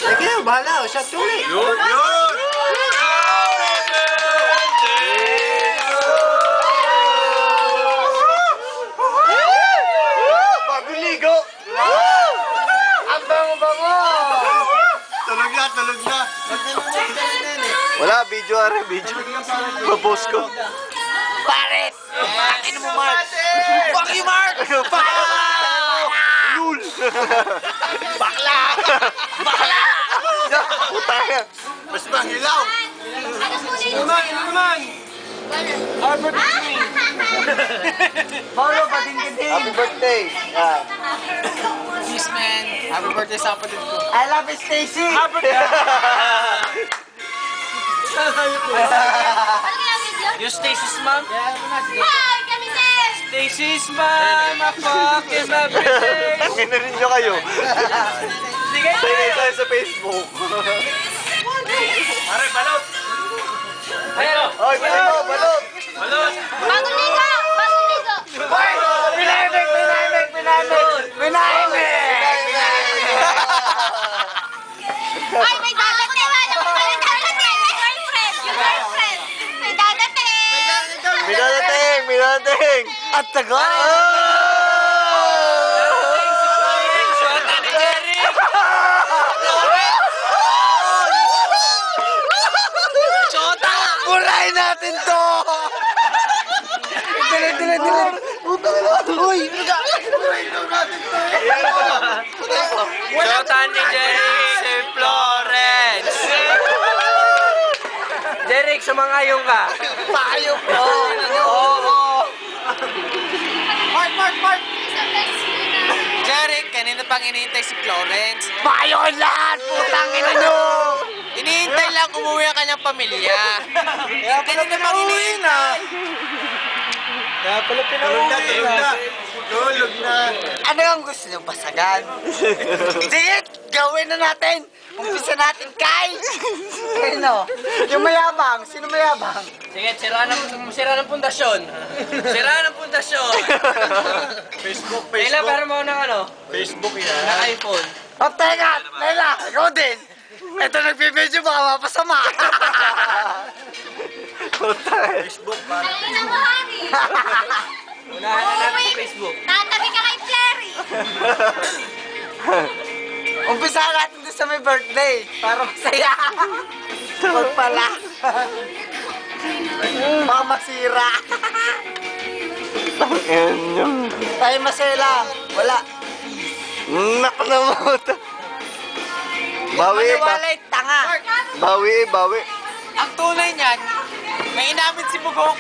Sige, bahala. Shot ulit. Yun! Yun! Bagong ligo. Ang bango-bango. Tulog na, tulog na. Wala, video are, video. Propose ko. Pares! Akin mo, Mark! Fuck you, Mark! Fuck you, Mark! Lul! Bakla! Bakla! Putaya! Mas mahilaw. Naman! Albert Queen! Paulo, pating-kiting! Happy birthday! Peace, man. Happy birthday sa kapatid ko. I love you, Stacy! Happy birthday! Yung Stacy's mom? Hi, kami din! Stacy's mom, my fucking everything! Tangin na rin nyo kayo. Sige! Tayo sa Facebook. Pare, balot! Ayan! Oy, balot! Balot! Balot! Bagong ligo! Bagong ligo! Oy! Pinahimik! Pinahimik! Pinahimik! Pinahimik! Ay, may dadating! May dadating! May girlfriend! Yung girlfriend! May dadating! May dadating! May dadating! At tagal! Burahin natin to! Dili, dili, dili! Uy! Shota ni Jeric si Florence! Jeric, sumangayong ka! Payo po! Oo! Mark, Mark, Mark! Jeric, kanina pang iniintay si Florence. Payo ang lahat! Putang ina nyo! Iniintay lang umuwi ang kanyang pamilya. Kanina pang iniintay. Kaya pala Tulog na, tulog na. Tulog na. Ano ang gusto nyo basagan? Sige, gawin na natin! Umpisa natin, Kai! Ano? Yung mayabang, sino mayabang? Sige, sira ng pundasyon. Sira ng pundasyon. Facebook, Leila, pero Facebook. mo ng ano? Facebook Ng yan. iPhone. O, teka! Leila, ikaw din! Ito nagbibidyo, baka mapasama! Facebook, pare. Ay, na mo, honey! Unahan na natin sa Facebook. Tatabi ka kay Cherry! Umpisa natin doon sa may birthday para masaya. Huwag pala. Baka masira. Tayo masaya lang. Wala. Napanamot. Bawi ba? Maniwalay, tanga. Bawi, bawi. Ang tunay niyan, may inamin si Bugok.